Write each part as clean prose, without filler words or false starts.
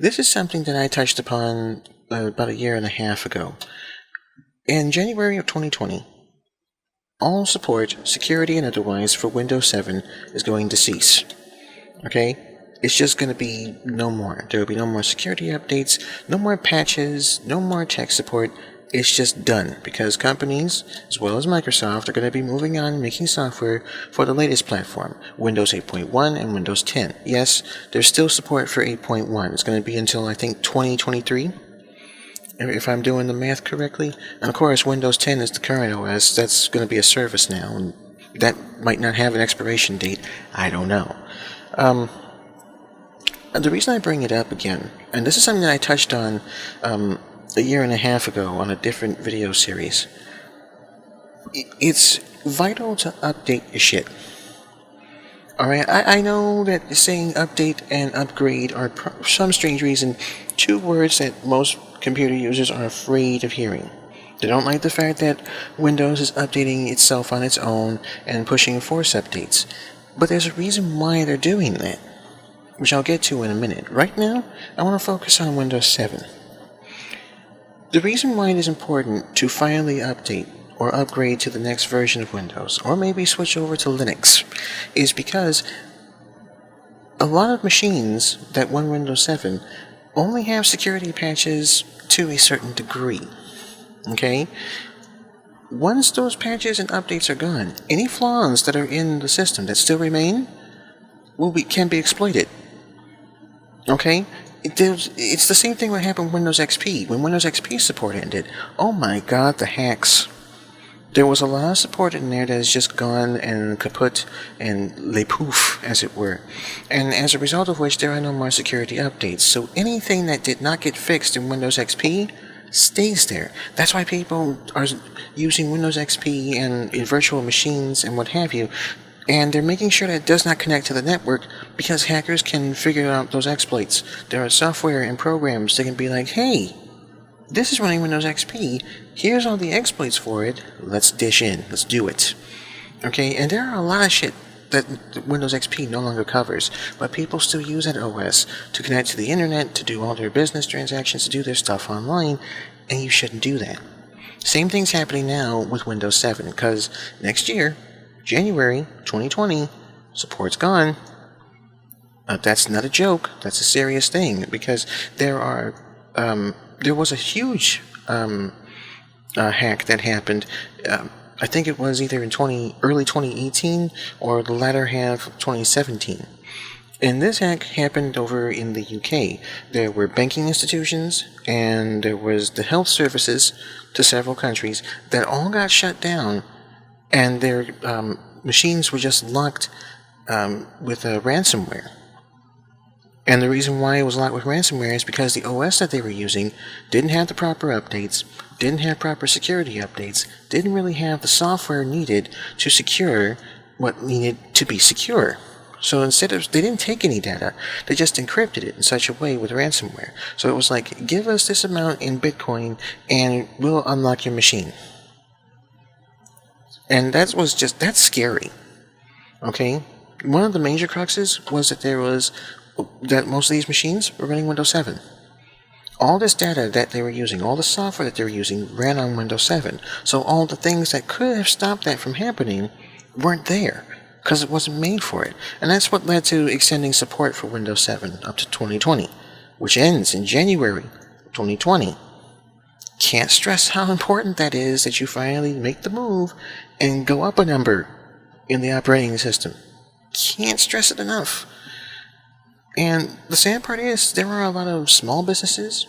This is something that I touched upon about a year and a half ago. In January of 2020, all support, security and otherwise, for Windows 7 is going to cease. Okay? It's just going to be no more. There will be no more security updates, no more patches, no more tech support. It's just done, because companies, as well as Microsoft, are going to be moving on and making software for the latest platform, Windows 8.1 and Windows 10. Yes, there's still support for 8.1. It's going to be until, I think, 2023, if I'm doing the math correctly. And of course, Windows 10 is the current OS. That's going to be a service now, and that might not have an expiration date. I don't know. The reason I bring it up again, and this is something that I touched on a year and a half ago on a different video series. It's vital to update your shit. Alright, I know that saying update and upgrade are, for some strange reason, two words that most computer users are afraid of hearing. They don't like the fact that Windows is updating itself on its own and pushing force updates. But there's a reason why they're doing that, which I'll get to in a minute. Right now, I want to focus on Windows 7. The reason why it is important to finally update or upgrade to the next version of Windows, or maybe switch over to Linux, is because a lot of machines that run Windows 7 only have security patches to a certain degree. Okay? Once those patches and updates are gone, any flaws that are in the system that still remain can be exploited. Okay? It's the same thing that happened with Windows XP. When Windows XP support ended, oh my god, the hacks. There was a lot of support in there that has just gone and kaput and le poof, as it were. And as a result of which, there are no more security updates. So anything that did not get fixed in Windows XP stays there. That's why people are using Windows XP and in virtual machines and what have you. And they're making sure that it does not connect to the network, because hackers can figure out those exploits. There are software and programs that can be like, hey, this is running Windows XP, here's all the exploits for it, let's dish in, let's do it. Okay, and there are a lot of shit that Windows XP no longer covers, but people still use that OS to connect to the internet, to do all their business transactions, to do their stuff online, and you shouldn't do that. Same thing's happening now with Windows 7, because next year, January 2020, support's gone. That's not a joke. That's a serious thing, because there was a huge hack that happened. I think it was either in early 2018 or the latter half of 2017. And this hack happened over in the UK. There were banking institutions, and there was the health services to several countries that all got shut down, and their machines were just locked with ransomware. And the reason why it was locked with ransomware is because the OS that they were using didn't have the proper updates, didn't have proper security updates, didn't really have the software needed to secure what needed to be secure. So instead of, they didn't take any data, they just encrypted it in such a way with ransomware. So it was like, give us this amount in Bitcoin and we'll unlock your machine. And that's scary. Okay? One of the major cruxes was that most of these machines were running Windows 7. All this data that they were using, all the software that they were using, ran on Windows 7. So all the things that could have stopped that from happening weren't there, because it wasn't made for it. And that's what led to extending support for Windows 7 up to 2020, which ends in January 2020. Can't stress how important that is, that you finally make the move and go up a number in the operating system. Can't stress it enough. And the sad part is, there are a lot of small businesses,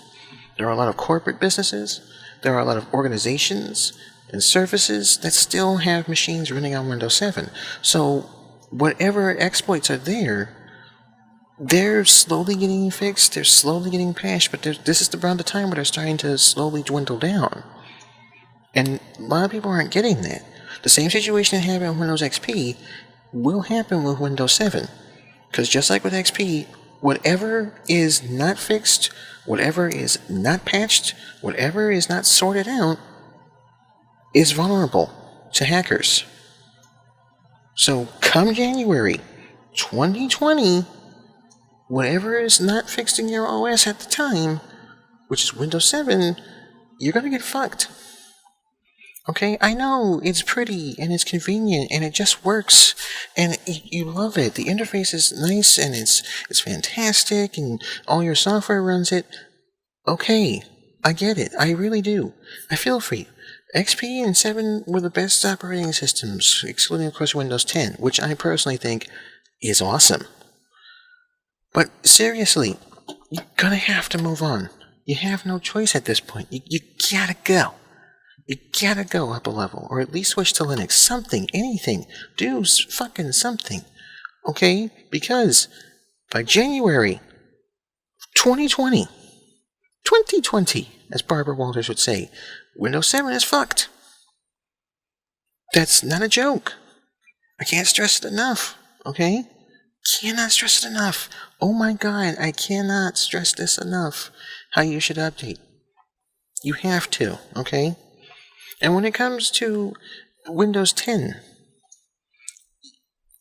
there are a lot of corporate businesses, there are a lot of organizations and services that still have machines running on Windows 7. So whatever exploits are there, they're slowly getting fixed, they're slowly getting patched, but this is around the time where they're starting to slowly dwindle down. And a lot of people aren't getting that. The same situation that happened with Windows XP will happen with Windows 7. Because just like with XP, whatever is not fixed, whatever is not patched, whatever is not sorted out, is vulnerable to hackers. So come January 2020, whatever is not fixed in your OS at the time, which is Windows 7, you're gonna get fucked. Okay, I know it's pretty and it's convenient and it just works and you love it. The interface is nice and it's fantastic and all your software runs it. Okay, I get it. I really do. I feel for you. XP and 7 were the best operating systems, excluding of course Windows 10, which I personally think is awesome. But seriously, you're gonna have to move on. You have no choice at this point. You gotta go. You gotta go up a level, or at least switch to Linux. Something, anything. Do fucking something. Okay? Because by January 2020, as Barbara Walters would say, Windows 7 is fucked. That's not a joke. I can't stress it enough. Okay? Cannot stress it enough. Oh my god, I cannot stress this enough. How you should update. You have to, okay? And when it comes to Windows 10,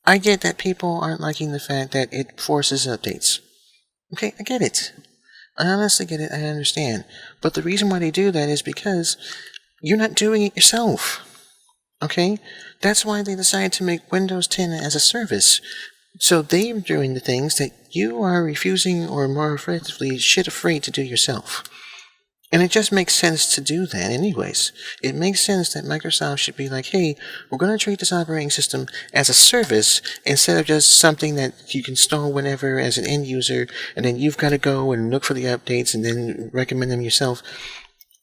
I get that people aren't liking the fact that it forces updates. Okay, I get it. I honestly get it, I understand. But the reason why they do that is because you're not doing it yourself. Okay? That's why they decided to make Windows 10 as a service. So they're doing the things that you are refusing or more effectively shit afraid to do yourself. And it just makes sense to do that anyways. It makes sense that Microsoft should be like, hey, we're going to treat this operating system as a service instead of just something that you can install whenever as an end user, and then you've got to go and look for the updates and then recommend them yourself.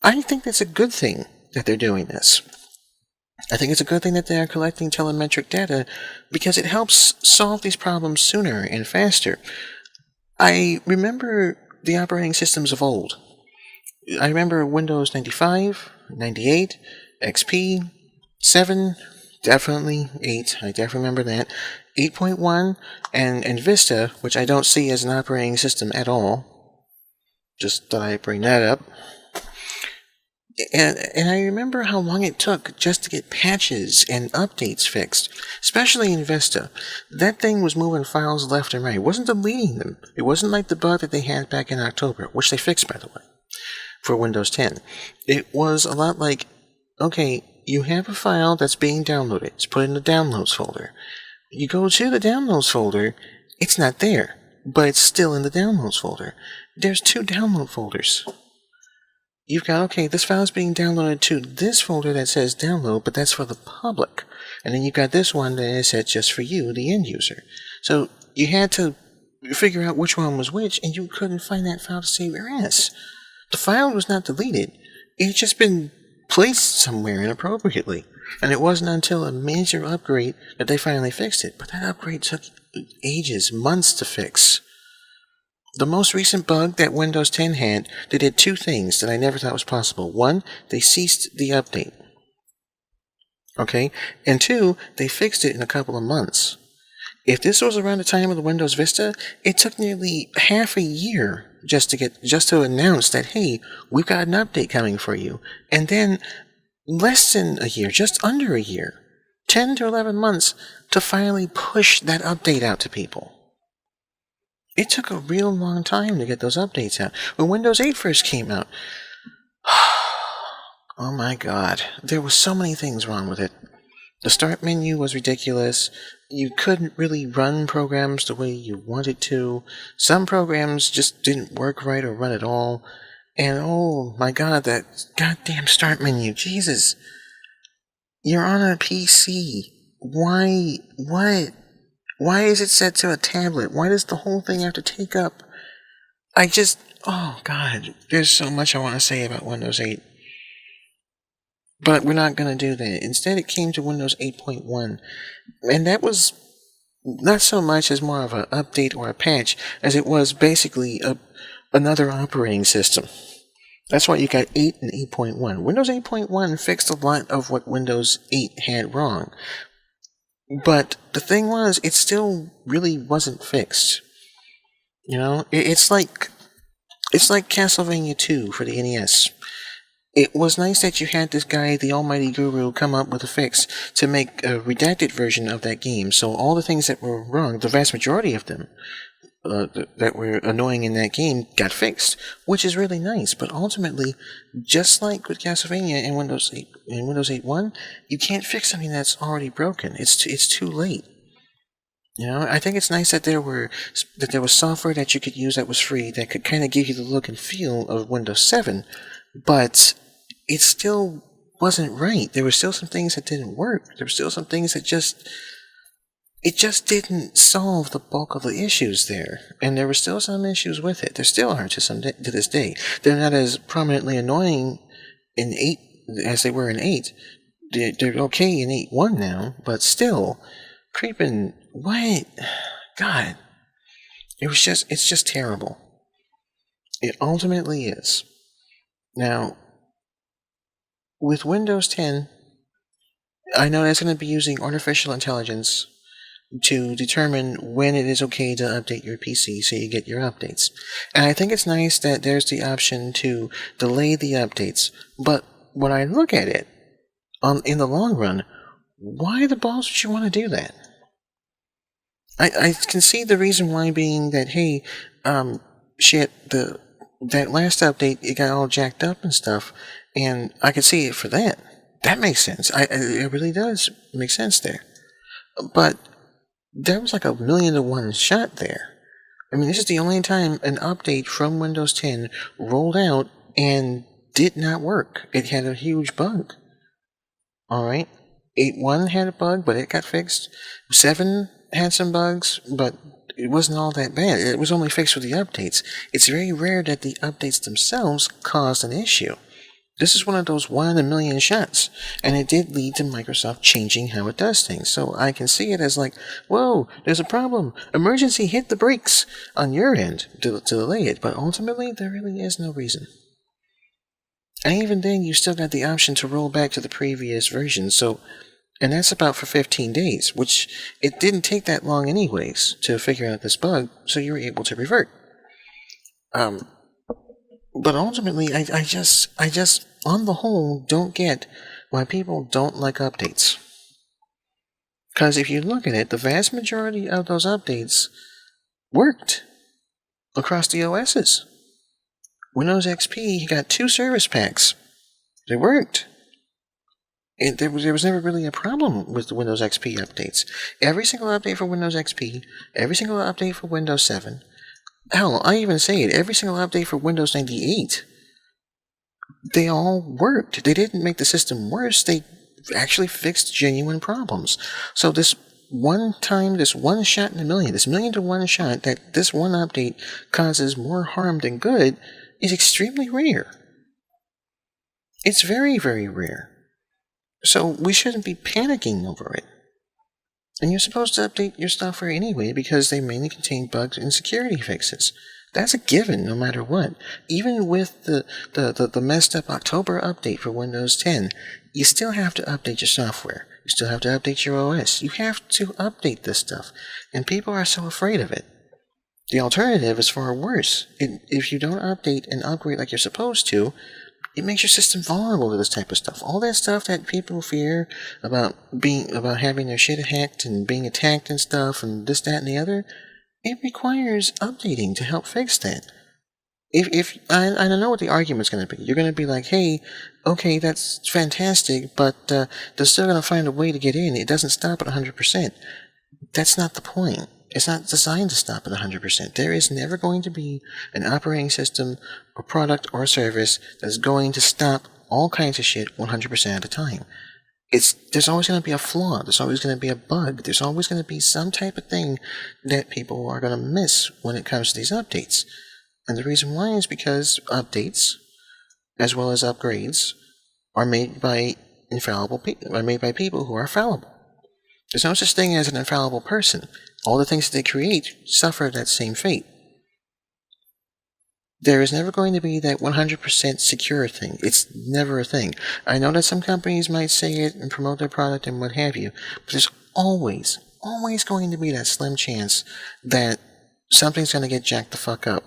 I think that's a good thing that they're doing this. I think it's a good thing that they are collecting telemetric data because it helps solve these problems sooner and faster. I remember the operating systems of old. I remember Windows 95, 98, XP, 7, definitely 8, I definitely remember that, 8.1, and Vista, which I don't see as an operating system at all. Just thought I'd bring that up. And I remember how long it took just to get patches and updates fixed, especially in Vista. That thing was moving files left and right. It wasn't deleting them. It wasn't like the bug that they had back in October, which they fixed, by the way, for Windows 10. It was a lot like, okay, you have a file that's being downloaded. It's put in the downloads folder. You go to the downloads folder, it's not there, but it's still in the downloads folder. There's 2 download folders. You've got, okay, this file is being downloaded to this folder that says download, but that's for the public. And then you've got this one that is set just for you, the end user. So you had to figure out which one was which, and you couldn't find that file to save your ass. The file was not deleted. It had just been placed somewhere inappropriately. And it wasn't until a major upgrade that they finally fixed it. But that upgrade took ages, months to fix. The most recent bug that Windows 10 had, they did 2 things that I never thought was possible. 1, they ceased the update. Okay? And 2, they fixed it in a couple of months. If this was around the time of the Windows Vista, it took nearly half a year just to announce that, hey, we've got an update coming for you. And then less than a year, just under a year, 10 to 11 months to finally push that update out to people. It took a real long time to get those updates out. When Windows 8 first came out, oh my god, there were so many things wrong with it. The start menu was ridiculous. You couldn't really run programs the way you wanted to. Some programs just didn't work right or run at all. And oh my god, that goddamn start menu, Jesus. You're on a PC. Why? What? Why is it set to a tablet? Why does the whole thing have to take up? Oh god, there's so much I want to say about Windows 8. But we're not going to do that. Instead, it came to Windows 8.1. And that was not so much as more of an update or a patch, as it was basically another operating system. That's why you got 8 and 8.1. Windows 8.1 fixed a lot of what Windows 8 had wrong. But the thing was, it still really wasn't fixed. You know, it's like Castlevania 2 for the NES. It was nice that you had this guy, the almighty guru, come up with a fix to make a redacted version of that game, so all the things that were wrong, the vast majority of them, that were annoying in that game got fixed, which is really nice. But ultimately, just like with Castlevania and Windows 8 and Windows 8.1, you can't fix something that's already broken. It's too late. You know, I think it's nice that there was software that you could use that was free that could kind of give you the look and feel of Windows 7, but it still wasn't right. There were still some things that didn't work. There were still some things that just didn't solve the bulk of the issues there, and there were still some issues with it. There still are to this day. They're not as prominently annoying in 8 as they were in 8. They're okay in 8.1 now, but still, creeping. What? God, it's just terrible. It ultimately is. Now, with Windows 10, I know that's going to be using artificial intelligence to determine when it is okay to update your PC so you get your updates. And I think it's nice that there's the option to delay the updates, but when I look at it, in the long run, why the balls would you want to do that? I can see the reason why being that, hey, that last update, it got all jacked up and stuff, and I could see it for that. That makes sense. It really does make sense there. But there was like a 1,000,000 to 1 shot there. I mean, this is the only time an update from Windows 10 rolled out and did not work. It had a huge bug. Alright? 8.1 had a bug, but it got fixed. 7 had some bugs, but it wasn't all that bad. It was only fixed with the updates. It's very rare that the updates themselves caused an issue. This is one of those 1 in a million shots, and it did lead to Microsoft changing how it does things. So I can see it as like, whoa, there's a problem. Emergency, hit the brakes on your end to delay it. But ultimately, there really is no reason. And even then, you still got the option to roll back to the previous version. And that's about for 15 days, which it didn't take that long anyways to figure out this bug, so you were able to revert. But ultimately, I just, on the whole, don't get why people don't like updates. Because if you look at it, the vast majority of those updates worked across the OSs. Windows XP got 2 service packs. They worked. There was never really a problem with the Windows XP updates. Every single update for Windows XP, every single update for Windows 7, hell, I even say it, every single update for Windows 98, they all worked. They didn't make the system worse, they actually fixed genuine problems. So this one shot in a million, this 1,000,000 to 1 shot that this one update causes more harm than good is extremely rare. It's very, very rare. So we shouldn't be panicking over it. And you're supposed to update your software anyway because they mainly contain bugs and security fixes. That's a given no matter what. Even with the messed up October update for Windows 10, you still have to update your software. You still have to update your OS. You have to update this stuff. And people are so afraid of it. The alternative is far worse. If you don't update and upgrade like you're supposed to, it makes your system vulnerable to this type of stuff. All that stuff that people fear about having their shit hacked and being attacked and stuff and this, that, and the other, it requires updating to help fix that. I don't know what the argument's going to be. You're going to be like, hey, okay, that's fantastic, but they're still going to find a way to get in. It doesn't stop at 100%. That's not the point. It's not designed to stop at 100%. There is never going to be an operating system, or product, or service that's going to stop all kinds of shit 100% of the time. There's always going to be a flaw. There's always going to be a bug. There's always going to be some type of thing that people are going to miss when it comes to these updates. And the reason why is because updates, as well as upgrades, are made by people who are fallible. There's no such thing as an infallible person. All the things that they create suffer that same fate. There is never going to be that 100% secure thing. It's never a thing. I know that some companies might say it and promote their product and what have you, but there's always going to be that slim chance that something's going to get jacked the fuck up.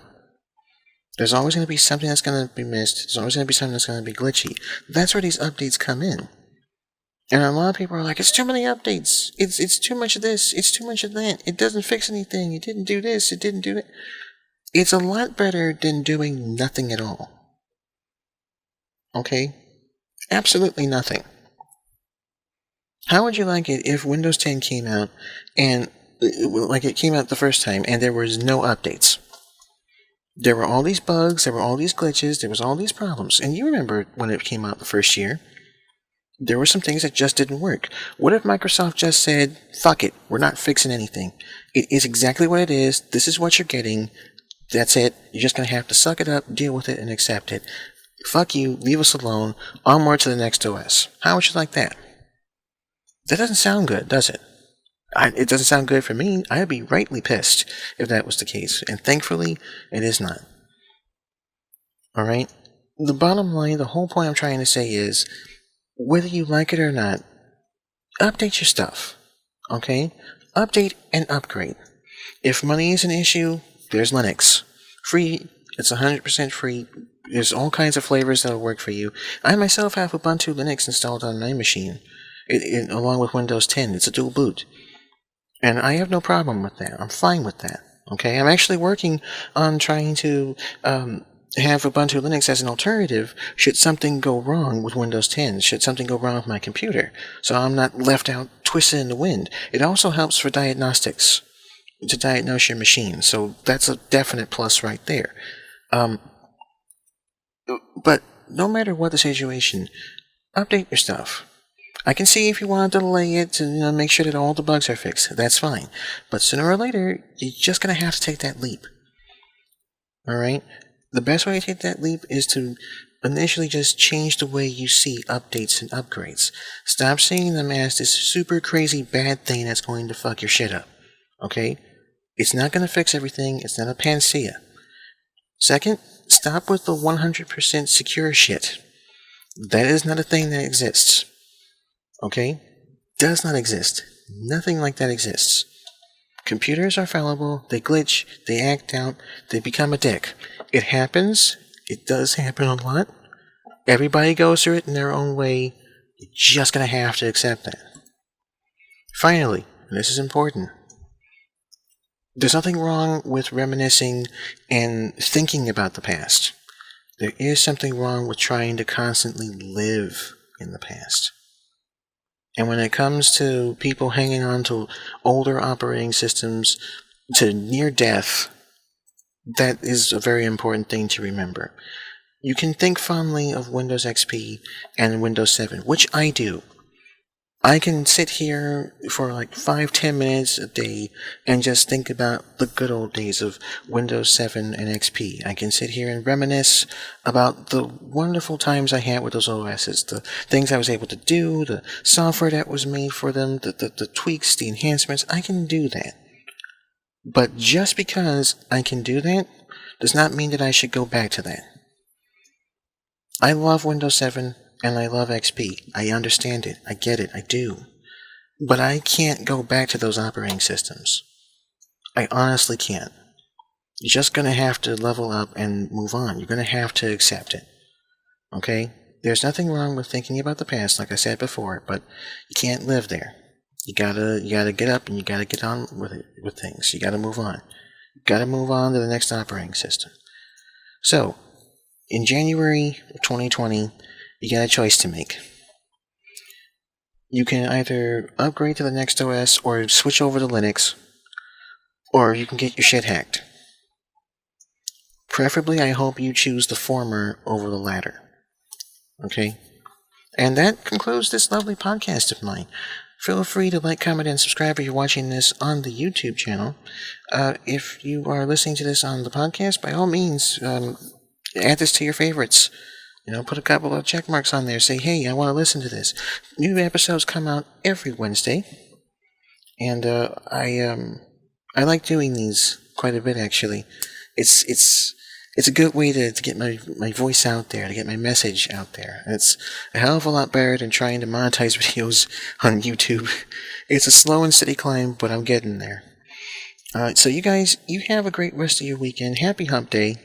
There's always going to be something that's going to be missed. There's always going to be something that's going to be glitchy. That's where these updates come in. And a lot of people are like, it's too many updates. It's too much of this. It's too much of that. It doesn't fix anything. It didn't do this. It didn't do that. It's a lot better than doing nothing at all. Okay? Absolutely nothing. How would you like it if Windows 10 came out and, like it came out the first time, and there was no updates? There were all these bugs, there were all these glitches, there was all these problems. And you remember when it came out the first year, there were some things that just didn't work. What if Microsoft just said, fuck it, we're not fixing anything. It is exactly what it is, this is what you're getting, that's it, you're just going to have to suck it up, deal with it, and accept it. Fuck you, leave us alone, onward to the next OS. How would you like that? That doesn't sound good, does it? It doesn't sound good for me. I'd be rightly pissed if that was the case. And thankfully, it is not. Alright? The bottom line, the whole point I'm trying to say is, whether you like it or not, update your stuff. Okay? Update and upgrade. If money is an issue, there's Linux. Free. It's 100% free. There's all kinds of flavors that'll work for you. I myself have Ubuntu Linux installed on my machine. Along with Windows 10. It's a dual boot. And I have no problem with that. I'm fine with that. Okay? I'm actually working on trying to have Ubuntu Linux as an alternative should something go wrong with Windows 10, should something go wrong with my computer. So I'm not left out twisted in the wind. It also helps for diagnostics, to diagnose your machine. So that's a definite plus right there. But no matter what the situation, update your stuff. I can see if you want to delay it to make sure that all the bugs are fixed. That's fine. But sooner or later, you're just going to have to take that leap. Alright? The best way to take that leap is to initially just change the way you see updates and upgrades. Stop seeing them as this super crazy bad thing that's going to fuck your shit up. Okay? It's not going to fix everything. It's not a panacea. Second, stop with the 100% secure shit. That is not a thing that exists. Okay? Does not exist. Nothing like that exists. Computers are fallible, they glitch, they act out, they become a dick. It happens. It does happen a lot. Everybody goes through it in their own way. You're just going to have to accept that. Finally, and this is important, there's nothing wrong with reminiscing and thinking about the past. There is something wrong with trying to constantly live in the past. And when it comes to people hanging on to older operating systems to near death, that is a very important thing to remember. You can think fondly of Windows XP and Windows 7, which I do. I can sit here for like 5-10 minutes a day and just think about the good old days of Windows 7 and XP. I can sit here and reminisce about the wonderful times I had with those OSs, the things I was able to do, the software that was made for them, the tweaks, the enhancements. I can do that. But just because I can do that does not mean that I should go back to that. I love Windows 7 and I love XP. I understand it. I get it. I do. But I can't go back to those operating systems. I honestly can't. You're just going to have to level up and move on. You're going to have to accept it. Okay? There's nothing wrong with thinking about the past, like I said before, but you can't live there. You gotta get up and you gotta get on with things. You gotta move on. You gotta move on to the next operating system. So, in January of 2020, you got a choice to make. You can either upgrade to the next OS or switch over to Linux, or you can get your shit hacked. Preferably, I hope you choose the former over the latter. Okay? And that concludes this lovely podcast of mine. Feel free to like, comment, and subscribe if you're watching this on the YouTube channel. If you are listening to this on the podcast, by all means, add this to your favorites. Put a couple of check marks on there. Say, hey, I want to listen to this. New episodes come out every Wednesday. And I like doing these quite a bit, actually. It's a good way to get my voice out there, to get my message out there. And it's a hell of a lot better than trying to monetize videos on YouTube. It's a slow and steady climb, but I'm getting there. So you guys, you have a great rest of your weekend. Happy Hump Day.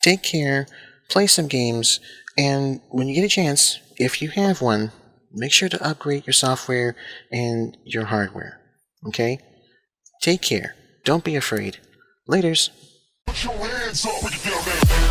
Take care. Play some games. And when you get a chance, if you have one, make sure to upgrade your software and your hardware. Okay? Take care. Don't be afraid. Laters. Put your hands up when you feel that.